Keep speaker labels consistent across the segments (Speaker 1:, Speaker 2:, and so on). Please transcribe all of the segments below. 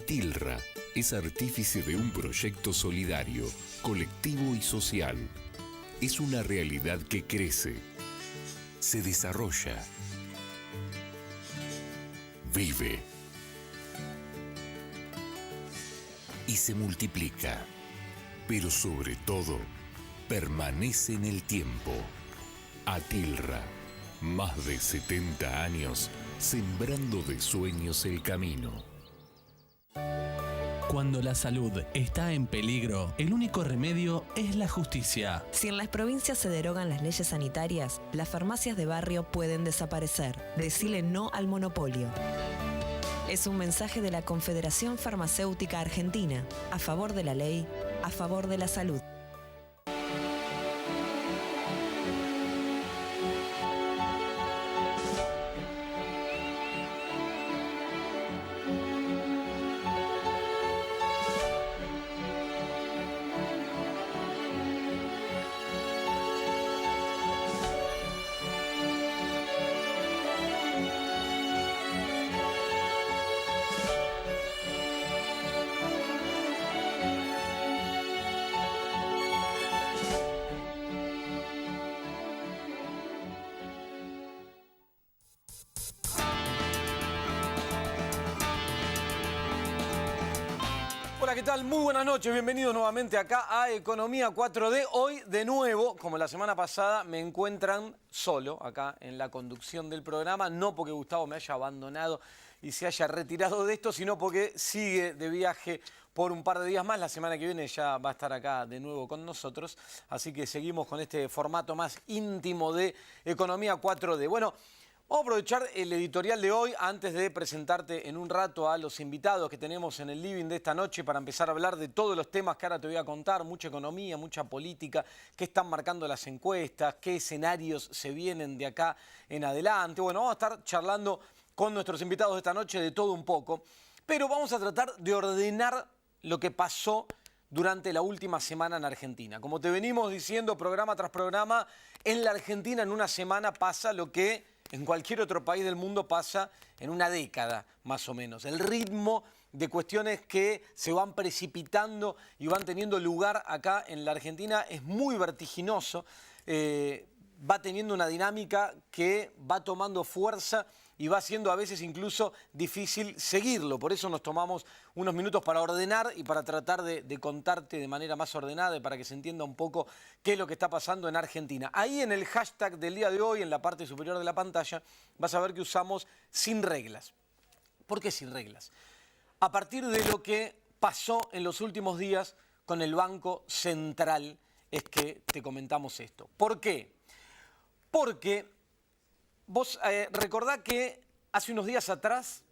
Speaker 1: Atilra es artífice de un proyecto solidario, colectivo y social. Es una realidad que crece, se desarrolla, vive y se multiplica, pero sobre todo permanece en el tiempo. Atilra, más de 70 años sembrando de sueños el camino.
Speaker 2: Cuando la salud está en peligro, el único remedio es la justicia.
Speaker 3: Si en las provincias se derogan las leyes sanitarias, las farmacias de barrio pueden desaparecer. Decile no al monopolio. Es un mensaje de la Confederación Farmacéutica Argentina, a favor de la ley, a favor de la salud.
Speaker 4: Hola, ¿qué tal? Muy buenas noches, bienvenidos nuevamente acá a Economía 4D. Hoy, de nuevo, como la semana pasada, me encuentran solo acá en la conducción del programa, no porque Gustavo me haya abandonado y se haya retirado de esto, sino porque sigue de viaje por un par de días más. La semana que viene ya va a estar acá de nuevo con nosotros, así que seguimos con este formato más íntimo de Economía 4D. Bueno, vamos a aprovechar el editorial de hoy antes de presentarte en un rato a los invitados que tenemos en el living de esta noche para empezar a hablar de todos los temas que ahora te voy a contar, mucha economía, mucha política, qué están marcando las encuestas, qué escenarios se vienen de acá en adelante. Bueno, vamos a estar charlando con nuestros invitados de esta noche de todo un poco, pero vamos a tratar de ordenar lo que pasó durante la última semana en Argentina. Como te venimos diciendo programa tras programa, en la Argentina en una semana pasa lo que en cualquier otro país del mundo pasa en una década, más o menos. El ritmo de cuestiones que se van precipitando y van teniendo lugar acá en la Argentina es muy vertiginoso. Va teniendo una dinámica que va tomando fuerza y va siendo a veces incluso difícil seguirlo. Por eso nos tomamos unos minutos para ordenar y para tratar de contarte de manera más ordenada y para que se entienda un poco qué es lo que está pasando en Argentina. Ahí en el hashtag del día de hoy, en la parte superior de la pantalla, vas a ver que usamos sin reglas. ¿Por qué sin reglas? A partir de lo que pasó en los últimos días con el Banco Central es que te comentamos esto. ¿Por qué? Porque vos recordá que hace unos días atrás,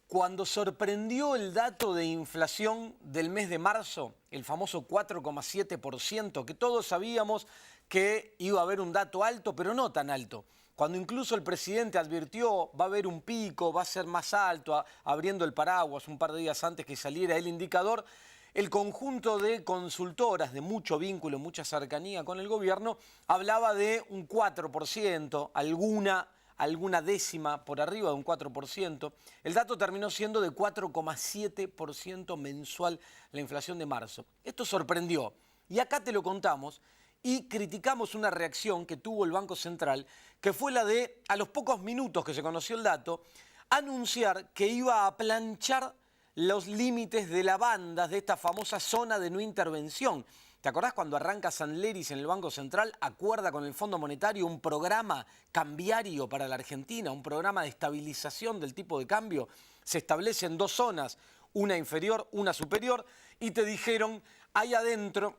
Speaker 4: cuando sorprendió el dato de inflación del mes de marzo, el famoso 4,7%, que todos sabíamos que iba a haber un dato alto, pero no tan alto. Cuando incluso el presidente advirtió va a haber un pico, va a ser más alto, abriendo el paraguas un par de días antes que saliera el indicador, el conjunto de consultoras de mucho vínculo, mucha cercanía con el gobierno, hablaba de un 4%, alguna décima por arriba de un 4%. El dato terminó siendo de 4,7% mensual la inflación de marzo. Esto sorprendió y acá te lo contamos y criticamos una reacción que tuvo el Banco Central, que fue la de, a los pocos minutos que se conoció el dato, anunciar que iba a planchar los límites de la banda de esta famosa zona de no intervención. ¿Te acordás cuando arranca Sanleris en el Banco Central, acuerda con el Fondo Monetario un programa cambiario para la Argentina, un programa de estabilización del tipo de cambio? Se establecen dos zonas, una inferior, una superior, y te dijeron, ahí adentro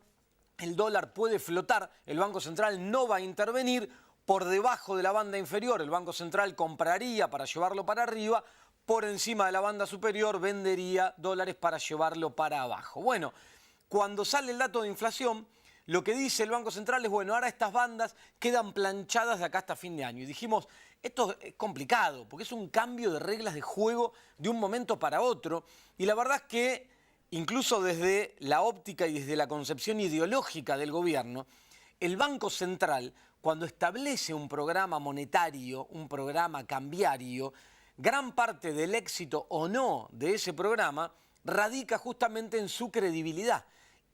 Speaker 4: el dólar puede flotar, el Banco Central no va a intervenir, por debajo de la banda inferior el Banco Central compraría para llevarlo para arriba, por encima de la banda superior vendería dólares para llevarlo para abajo. Bueno, cuando sale el dato de inflación, lo que dice el Banco Central es, bueno, ahora estas bandas quedan planchadas de acá hasta fin de año. Y dijimos, esto es complicado, porque es un cambio de reglas de juego de un momento para otro. Y la verdad es que, incluso desde la óptica y desde la concepción ideológica del gobierno, el Banco Central, cuando establece un programa monetario, un programa cambiario, gran parte del éxito o no de ese programa radica justamente en su credibilidad.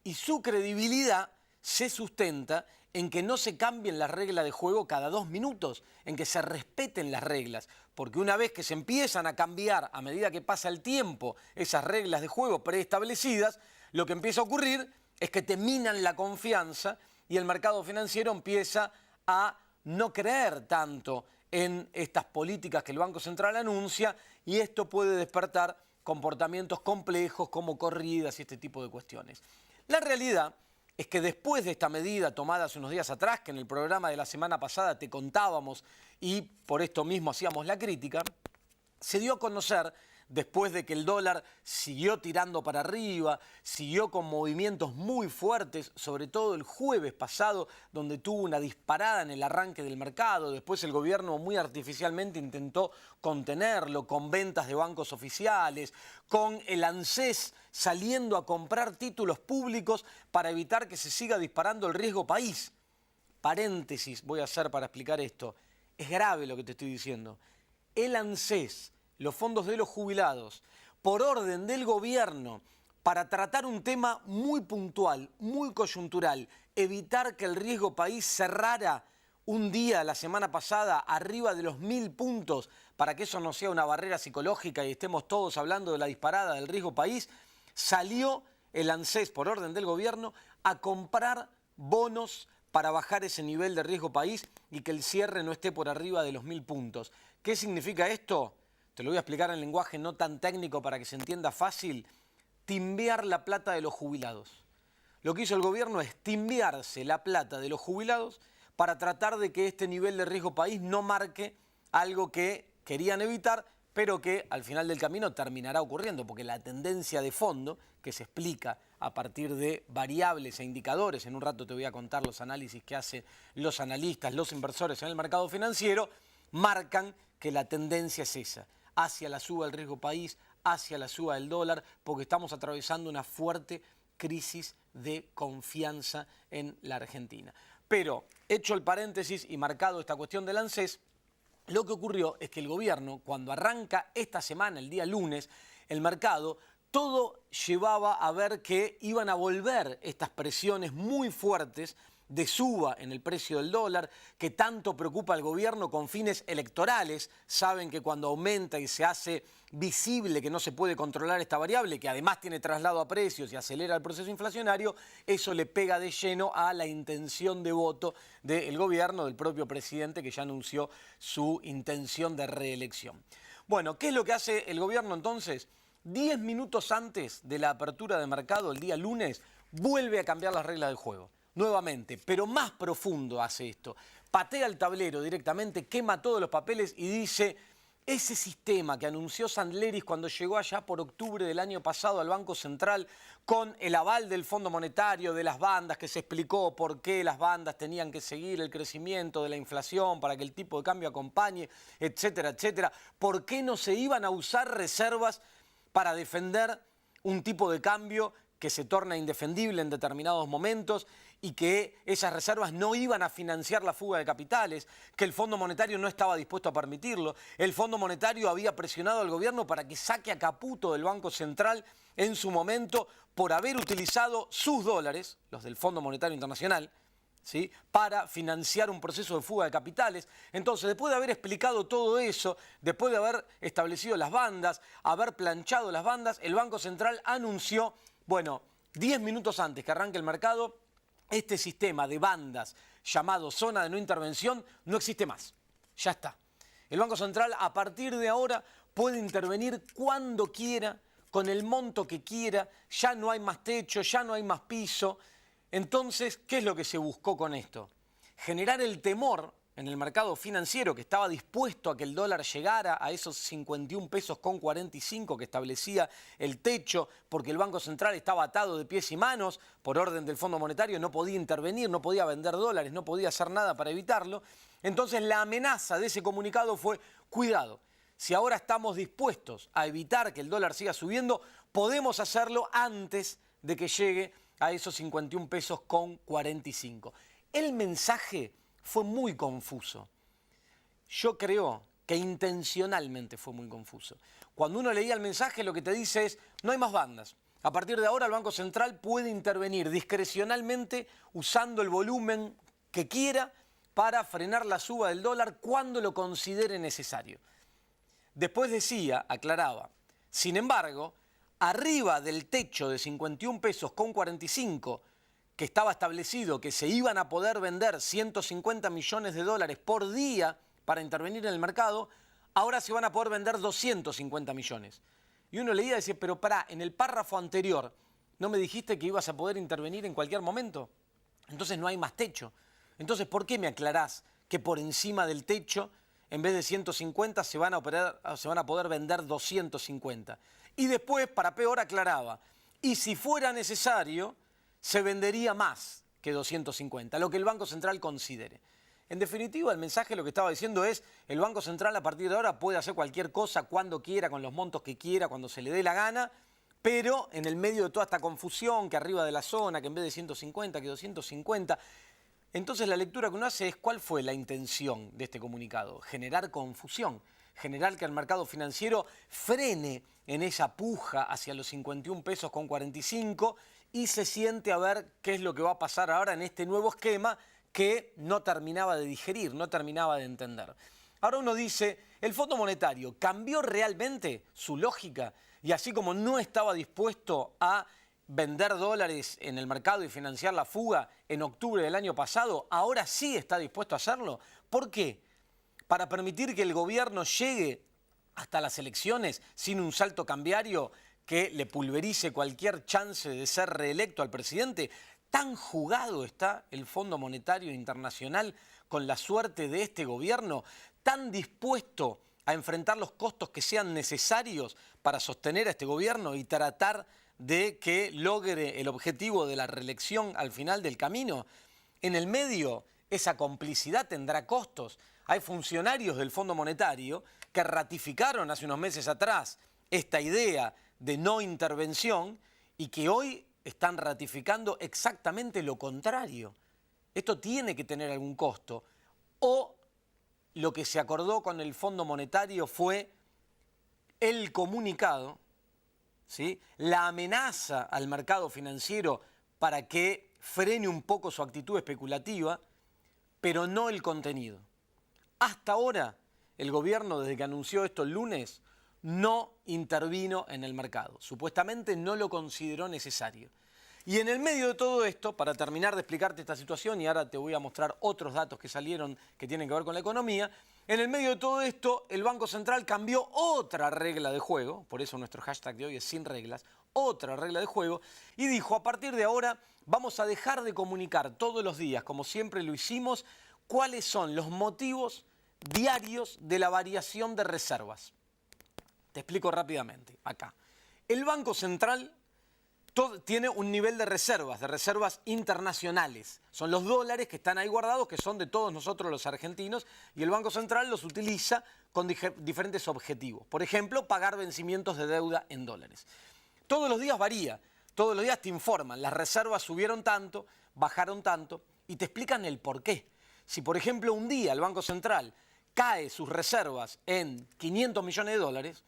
Speaker 4: Y su credibilidad se sustenta en que no se cambien las reglas de juego cada 2 minutos, en que se respeten las reglas. Porque una vez que se empiezan a cambiar a medida que pasa el tiempo esas reglas de juego preestablecidas, lo que empieza a ocurrir es que te minan la confianza y el mercado financiero empieza a no creer tanto en estas políticas que el Banco Central anuncia, y esto puede despertar comportamientos complejos como corridas y este tipo de cuestiones. La realidad es que después de esta medida tomada hace unos días atrás, que en el programa de la semana pasada te contábamos y por esto mismo hacíamos la crítica, se dio a conocer, después de que el dólar siguió tirando para arriba, siguió con movimientos muy fuertes, sobre todo el jueves pasado, donde tuvo una disparada en el arranque del mercado. Después el gobierno muy artificialmente intentó contenerlo con ventas de bancos oficiales, con el ANSES saliendo a comprar títulos públicos para evitar que se siga disparando el riesgo país. Paréntesis voy a hacer para explicar esto. Es grave lo que te estoy diciendo. El ANSES, los fondos de los jubilados, por orden del gobierno, para tratar un tema muy puntual, muy coyuntural, evitar que el riesgo país cerrara un día la semana pasada arriba de los 1000 puntos, para que eso no sea una barrera psicológica y estemos todos hablando de la disparada del riesgo país, salió el ANSES, por orden del gobierno, a comprar bonos para bajar ese nivel de riesgo país y que el cierre no esté por arriba de los 1000 puntos. ¿Qué significa esto? Te lo voy a explicar en lenguaje no tan técnico para que se entienda fácil. Timbear la plata de los jubilados. Lo que hizo el gobierno es timbearse la plata de los jubilados para tratar de que este nivel de riesgo país no marque algo que querían evitar, pero que al final del camino terminará ocurriendo, porque la tendencia de fondo, que se explica a partir de variables e indicadores, en un rato te voy a contar los análisis que hacen los analistas, los inversores en el mercado financiero, marcan que la tendencia es esa, hacia la suba del riesgo país, hacia la suba del dólar, porque estamos atravesando una fuerte crisis de confianza en la Argentina. Pero, hecho el paréntesis y marcado esta cuestión del ANSES, lo que ocurrió es que el gobierno, cuando arranca esta semana, el día lunes, el mercado, todo llevaba a ver que iban a volver estas presiones muy fuertes de suba en el precio del dólar, que tanto preocupa al gobierno con fines electorales. Saben que cuando aumenta y se hace visible que no se puede controlar esta variable, que además tiene traslado a precios y acelera el proceso inflacionario, eso le pega de lleno a la intención de voto del gobierno, del propio presidente, que ya anunció su intención de reelección. Bueno, ¿qué es lo que hace el gobierno entonces? 10 minutos antes de la apertura de mercado, el día lunes, vuelve a cambiar las reglas del juego. Nuevamente, pero más profundo hace esto. Patea el tablero directamente, quema todos los papeles y dice: ese sistema que anunció Sandleris cuando llegó allá por octubre del año pasado al Banco Central, con el aval del Fondo Monetario, de las bandas, que se explicó por qué las bandas tenían que seguir el crecimiento de la inflación para que el tipo de cambio acompañe, etcétera, etcétera. ¿Por qué no se iban a usar reservas para defender un tipo de cambio que se torna indefendible en determinados momentos, y que esas reservas no iban a financiar la fuga de capitales, que el Fondo Monetario no estaba dispuesto a permitirlo? El Fondo Monetario había presionado al gobierno para que saque a Caputo del Banco Central en su momento por haber utilizado sus dólares, los del Fondo Monetario Internacional, ¿sí?, para financiar un proceso de fuga de capitales. Entonces, después de haber explicado todo eso, después de haber establecido las bandas, haber planchado las bandas, el Banco Central anunció, bueno, 10 minutos antes que arranque el mercado, este sistema de bandas llamado zona de no intervención no existe más. Ya está. El Banco Central a partir de ahora puede intervenir cuando quiera, con el monto que quiera, ya no hay más techo, ya no hay más piso. Entonces, ¿qué es lo que se buscó con esto? Generar el temor en el mercado financiero, que estaba dispuesto a que el dólar llegara a esos 51 pesos con 45 que establecía el techo, porque el Banco Central estaba atado de pies y manos por orden del Fondo Monetario, no podía intervenir, no podía vender dólares, no podía hacer nada para evitarlo. Entonces la amenaza de ese comunicado fue: cuidado, si ahora estamos dispuestos a evitar que el dólar siga subiendo, podemos hacerlo antes de que llegue a esos 51 pesos con 45. El mensaje fue muy confuso. Yo creo que intencionalmente fue muy confuso. Cuando uno leía el mensaje, lo que te dice es, no hay más bandas. A partir de ahora, el Banco Central puede intervenir discrecionalmente usando el volumen que quiera para frenar la suba del dólar cuando lo considere necesario. Después decía, aclaraba, sin embargo, arriba del techo de 51 pesos con 45, que estaba establecido que se iban a poder vender 150 millones de dólares por día para intervenir en el mercado, ahora se van a poder vender 250 millones. Y uno leía y decía, pero pará, en el párrafo anterior, ¿no me dijiste que ibas a poder intervenir en cualquier momento? Entonces no hay más techo. Entonces, ¿por qué me aclarás que por encima del techo, en vez de 150, se van a poder vender 250? Y después, para peor, aclaraba, y si fuera necesario, se vendería más que 250, lo que el Banco Central considere. En definitiva, el mensaje lo que estaba diciendo es, el Banco Central a partir de ahora puede hacer cualquier cosa cuando quiera, con los montos que quiera, cuando se le dé la gana, pero en el medio de toda esta confusión, que arriba de la zona, que en vez de 150, que 250... Entonces la lectura que uno hace es cuál fue la intención de este comunicado. Generar confusión, generar que el mercado financiero frene en esa puja hacia los 51 pesos con 45 y se siente a ver qué es lo que va a pasar ahora en este nuevo esquema que no terminaba de digerir, no terminaba de entender. Ahora uno dice, ¿el Fondo Monetario cambió realmente su lógica? Y así como no estaba dispuesto a vender dólares en el mercado y financiar la fuga en octubre del año pasado, ahora sí está dispuesto a hacerlo. ¿Por qué? Para permitir que el gobierno llegue hasta las elecciones sin un salto cambiario que le pulverice cualquier chance de ser reelecto al presidente. ¿Tan jugado está el Fondo Monetario Internacional con la suerte de este gobierno? ¿Tan dispuesto a enfrentar los costos que sean necesarios para sostener a este gobierno y tratar de que logre el objetivo de la reelección al final del camino? En el medio, esa complicidad tendrá costos. Hay funcionarios del Fondo Monetario que ratificaron hace unos meses atrás esta idea de no intervención y que hoy están ratificando exactamente lo contrario. Esto tiene que tener algún costo. O lo que se acordó con el Fondo Monetario fue el comunicado, ¿sí?, la amenaza al mercado financiero para que frene un poco su actitud especulativa, pero no el contenido. Hasta ahora, el gobierno, desde que anunció esto el lunes, no intervino en el mercado. Supuestamente no lo consideró necesario. Y en el medio de todo esto, para terminar de explicarte esta situación, y ahora te voy a mostrar otros datos que salieron que tienen que ver con la economía, en el medio de todo esto, el Banco Central cambió otra regla de juego, por eso nuestro hashtag de hoy es sin reglas, otra regla de juego, y dijo, a partir de ahora vamos a dejar de comunicar todos los días, como siempre lo hicimos, cuáles son los motivos diarios de la variación de reservas. Te explico rápidamente acá. El Banco Central tiene un nivel de reservas internacionales. Son los dólares que están ahí guardados, que son de todos nosotros los argentinos, y el Banco Central los utiliza con diferentes objetivos. Por ejemplo, pagar vencimientos de deuda en dólares. Todos los días varía, todos los días te informan, las reservas subieron tanto, bajaron tanto, y te explican el por qué. Si, por ejemplo, un día el Banco Central cae sus reservas en 500 millones de dólares,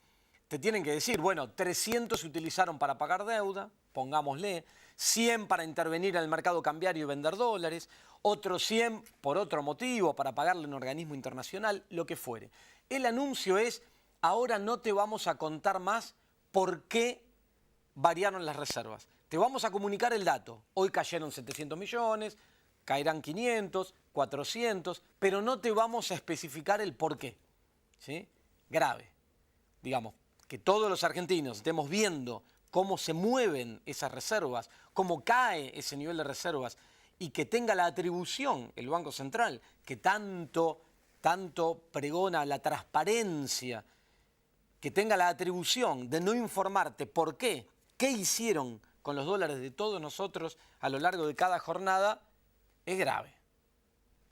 Speaker 4: te tienen que decir, bueno, 300 se utilizaron para pagar deuda, pongámosle, 100 para intervenir en el mercado cambiario y vender dólares, otros 100 por otro motivo, para pagarle a un organismo internacional, lo que fuere. El anuncio es, ahora no te vamos a contar más por qué variaron las reservas. Te vamos a comunicar el dato. Hoy cayeron 700 millones, caerán 500, 400, pero no te vamos a especificar el por qué. ¿Sí? Grave. Digamos, que todos los argentinos estemos viendo cómo se mueven esas reservas, cómo cae ese nivel de reservas y que tenga la atribución el Banco Central, que tanto pregona la transparencia, que tenga la atribución de no informarte por qué hicieron con los dólares de todos nosotros a lo largo de cada jornada, es grave,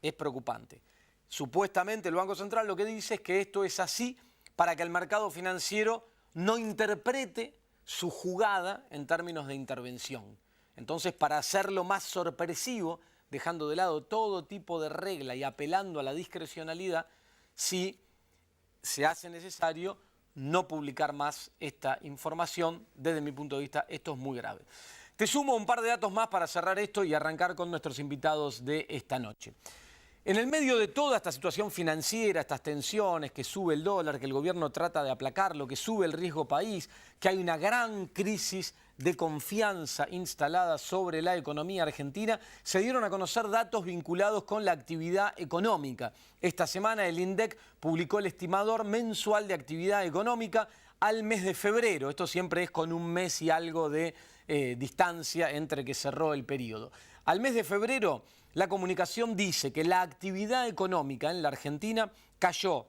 Speaker 4: es preocupante. Supuestamente el Banco Central lo que dice es que esto es así para que el mercado financiero no interprete su jugada en términos de intervención. Entonces, para hacerlo más sorpresivo, dejando de lado todo tipo de regla y apelando a la discrecionalidad, si se hace necesario, no publicar más esta información. Desde mi punto de vista, esto es muy grave. Te sumo un par de datos más para cerrar esto y arrancar con nuestros invitados de esta noche. En el medio de toda esta situación financiera, estas tensiones, que sube el dólar, que el gobierno trata de aplacarlo, que sube el riesgo país, que hay una gran crisis de confianza instalada sobre la economía argentina, se dieron a conocer datos vinculados con la actividad económica. Esta semana el INDEC publicó el estimador mensual de actividad económica al mes de febrero. Esto siempre es con un mes y algo de distancia entre que cerró el periodo. Al mes de febrero, la comunicación dice que la actividad económica en la Argentina cayó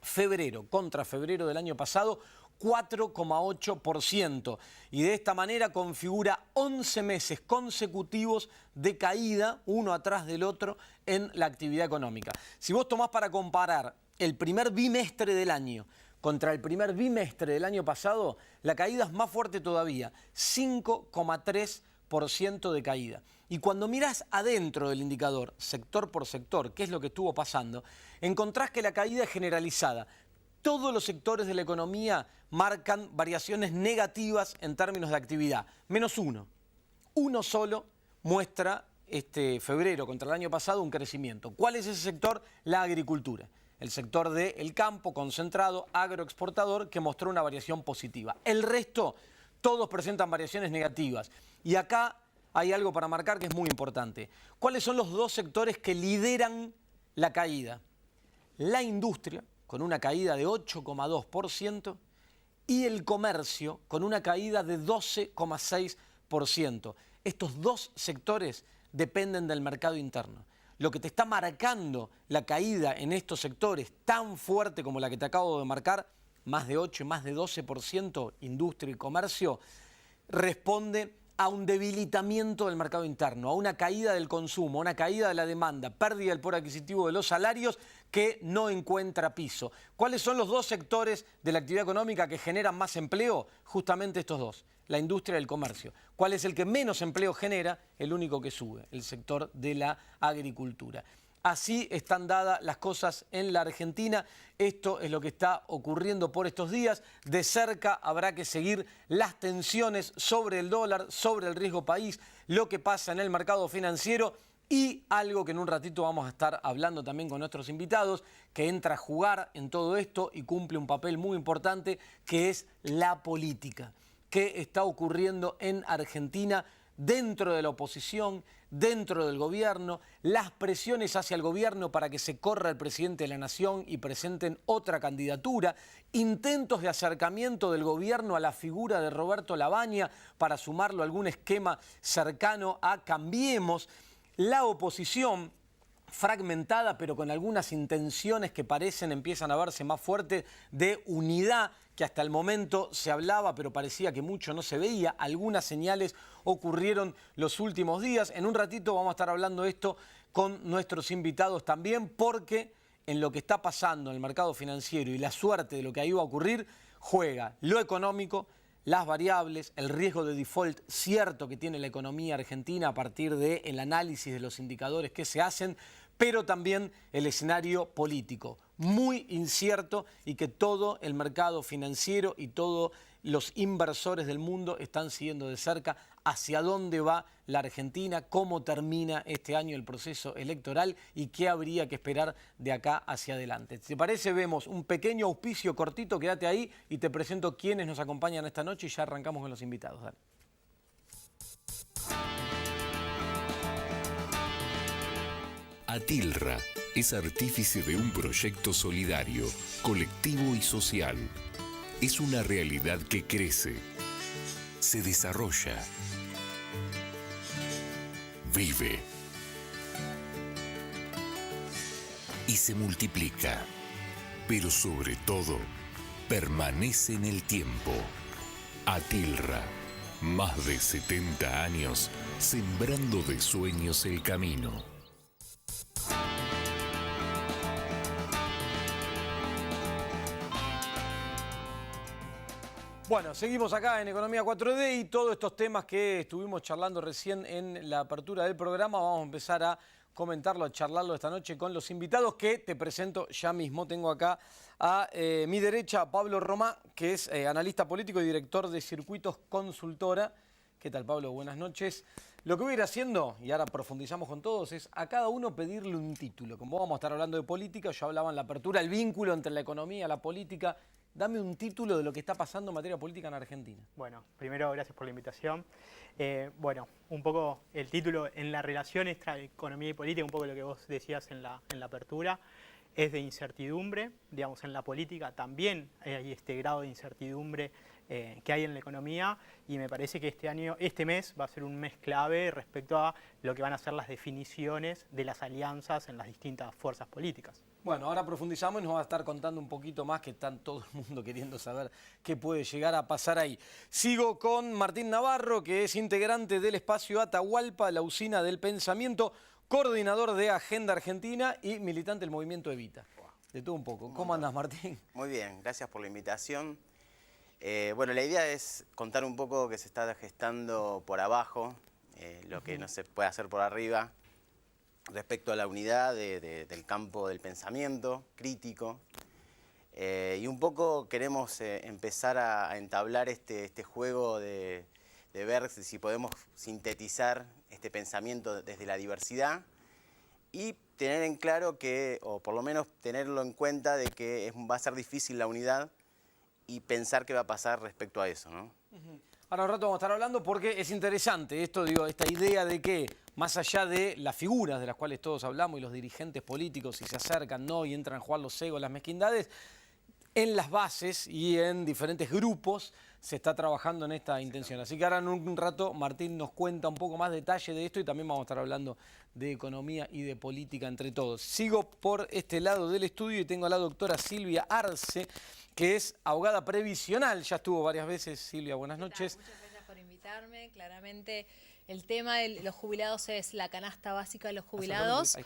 Speaker 4: febrero contra febrero del año pasado 4,8%, y de esta manera configura 11 meses consecutivos de caída, uno atrás del otro, en la actividad económica. Si vos tomás para comparar el primer bimestre del año contra el primer bimestre del año pasado, la caída es más fuerte todavía, 5,3% de caída. Y cuando mirás adentro del indicador, sector por sector, qué es lo que estuvo pasando, encontrás que la caída es generalizada. Todos los sectores de la economía marcan variaciones negativas en términos de actividad, menos uno. Uno solo muestra febrero contra el año pasado un crecimiento. ¿Cuál es ese sector? La agricultura. El sector del campo concentrado, agroexportador, que mostró una variación positiva. El resto, todos presentan variaciones negativas. Y acá hay algo para marcar que es muy importante. ¿Cuáles son los dos sectores que lideran la caída? La industria, con una caída de 8,2%, y el comercio, con una caída de 12,6%. Estos dos sectores dependen del mercado interno. Lo que te está marcando la caída en estos sectores tan fuerte como la que te acabo de marcar, más de 8 y más de 12%, industria y comercio, responde a un debilitamiento del mercado interno, a una caída del consumo, a una caída de la demanda, pérdida del poder adquisitivo de los salarios que no encuentra piso. ¿Cuáles son los dos sectores de la actividad económica que generan más empleo? Justamente estos dos, la industria y el comercio. ¿Cuál es el que menos empleo genera? El único que sube, el sector de la agricultura. Así están dadas las cosas en la Argentina. Esto es lo que está ocurriendo por estos días. De cerca habrá que seguir las tensiones sobre el dólar, sobre el riesgo país, lo que pasa en el mercado financiero y algo que en un ratito vamos a estar hablando también con nuestros invitados, que entra a jugar en todo esto y cumple un papel muy importante, que es la política. ¿Qué está ocurriendo en Argentina dentro de la oposición, dentro del gobierno, las presiones hacia el gobierno para que se corra el presidente de la Nación y presenten otra candidatura, intentos de acercamiento del gobierno a la figura de Roberto Lavagna para sumarlo a algún esquema cercano a Cambiemos, la oposición fragmentada pero con algunas intenciones que empiezan a verse más fuertes de unidad, que hasta el momento se hablaba, pero parecía que mucho no se veía. Algunas señales ocurrieron los últimos días. En un ratito vamos a estar hablando esto con nuestros invitados también, porque en lo que está pasando en el mercado financiero y la suerte de lo que ahí va a ocurrir, juega lo económico, las variables, el riesgo de default cierto que tiene la economía argentina a partir del análisis de los indicadores que se hacen, pero también el escenario político, muy incierto, y que todo el mercado financiero y todos los inversores del mundo están siguiendo de cerca hacia dónde va la Argentina, cómo termina este año el proceso electoral y qué habría que esperar de acá hacia adelante. Si te parece, vemos un pequeño auspicio cortito, quédate ahí y te presento quiénes nos acompañan esta noche y ya arrancamos con los invitados. Dale.
Speaker 1: Atilra es artífice de un proyecto solidario, colectivo y social. Es una realidad que crece, se desarrolla, vive y se multiplica, pero sobre todo permanece en el tiempo. Atilra, más de 70 años sembrando de sueños el camino.
Speaker 4: Bueno, seguimos acá en Economía 4D y todos estos temas que estuvimos charlando recién en la apertura del programa vamos a empezar a comentarlo, a charlarlo esta noche con los invitados que te presento ya mismo. Tengo acá a mi derecha a Pablo Romá, que es analista político y director de Circuitos Consultora. ¿Qué tal, Pablo? Buenas noches. Lo que voy a ir haciendo, y ahora profundizamos con todos, es a cada uno pedirle un título. Como vamos a estar hablando de política, yo hablaba en la apertura, el vínculo entre la economía y la política. Dame un título de lo que está pasando en materia política en Argentina.
Speaker 5: Bueno, primero gracias por la invitación. Bueno, un poco el título en la relación entre economía y política, un poco lo que vos decías en la apertura, es de incertidumbre. Digamos, en la política también hay este grado de incertidumbre que hay en la economía, y me parece que este mes va a ser un mes clave respecto a lo que van a ser las definiciones de las alianzas en las distintas fuerzas políticas.
Speaker 4: Bueno, ahora profundizamos y nos va a estar contando un poquito más, que están todo el mundo queriendo saber qué puede llegar a pasar ahí. Sigo con Martín Navarro, que es integrante del espacio Atahualpa, la usina del pensamiento, coordinador de Agenda Argentina y militante del movimiento Evita. De todo un poco. ¿Cómo andas, Martín?
Speaker 6: Muy bien, gracias por la invitación. Bueno, la idea es contar un poco que se está gestando por abajo, lo que no se puede hacer por arriba, respecto a la unidad del campo del pensamiento crítico. Y un poco queremos empezar a entablar este juego de ver si podemos sintetizar este pensamiento desde la diversidad y tener en claro que, o por lo menos tenerlo en cuenta, de que va a ser difícil la unidad y pensar qué va a pasar respecto a eso, ¿no?
Speaker 4: Ahora un rato vamos a estar hablando porque es interesante esto, digo, esta idea de que más allá de las figuras de las cuales todos hablamos y los dirigentes políticos, si se acercan, ¿no?, y entran a jugar los egos, las mezquindades, en las bases y en diferentes grupos se está trabajando en esta intención. Así que ahora en un rato Martín nos cuenta un poco más detalle de esto y también vamos a estar hablando de economía y de política entre todos. Sigo por este lado del estudio y tengo a la doctora Silvia Arce, que es abogada previsional. Ya estuvo varias veces. Silvia, buenas noches.
Speaker 7: Muchas gracias por invitarme. Claramente el tema de los jubilados es la canasta básica de los jubilados.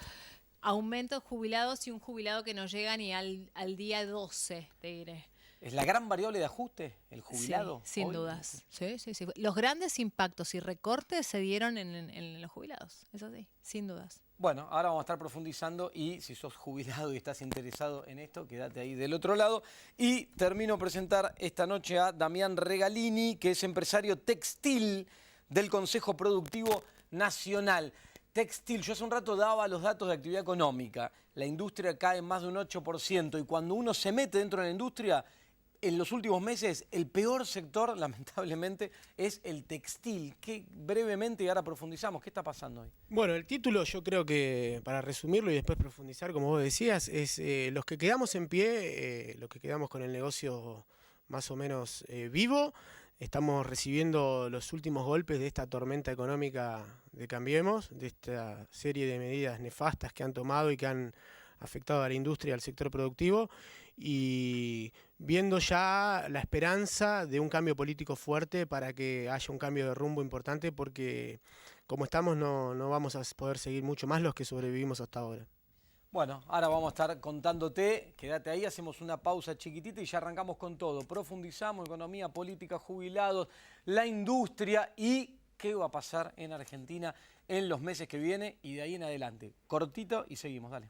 Speaker 7: Aumento de jubilados y un jubilado que no llega ni al día 12, te diré.
Speaker 4: ¿Es la gran variable de ajuste el jubilado?
Speaker 7: Sí, sin dudas. Sí. Los grandes impactos y recortes se dieron en los jubilados. Eso sí, sin dudas.
Speaker 4: Bueno, ahora vamos a estar profundizando y si sos jubilado y estás interesado en esto, quédate ahí del otro lado. Y termino de presentar esta noche a Damián Regalini, que es empresario textil del Consejo Productivo Nacional. Textil, yo hace un rato daba los datos de actividad económica. La industria cae más de un 8% y cuando uno se mete dentro de la industria, en los últimos meses, el peor sector, lamentablemente, es el textil. Que brevemente, y ahora profundizamos, ¿qué está pasando hoy?
Speaker 8: Bueno, el título yo creo que, para resumirlo y después profundizar, como vos decías, es los que quedamos en pie, los que quedamos con el negocio más o menos vivo, estamos recibiendo los últimos golpes de esta tormenta económica de Cambiemos, de esta serie de medidas nefastas que han tomado y que han afectado a la industria y al sector productivo, y viendo ya la esperanza de un cambio político fuerte para que haya un cambio de rumbo importante, porque como estamos no vamos a poder seguir mucho más los que sobrevivimos hasta ahora.
Speaker 4: Bueno, ahora vamos a estar contándote, quédate ahí, hacemos una pausa chiquitita y ya arrancamos con todo. Profundizamos economía, política, jubilados, la industria y qué va a pasar en Argentina en los meses que vienen y de ahí en adelante. Cortito y seguimos, dale.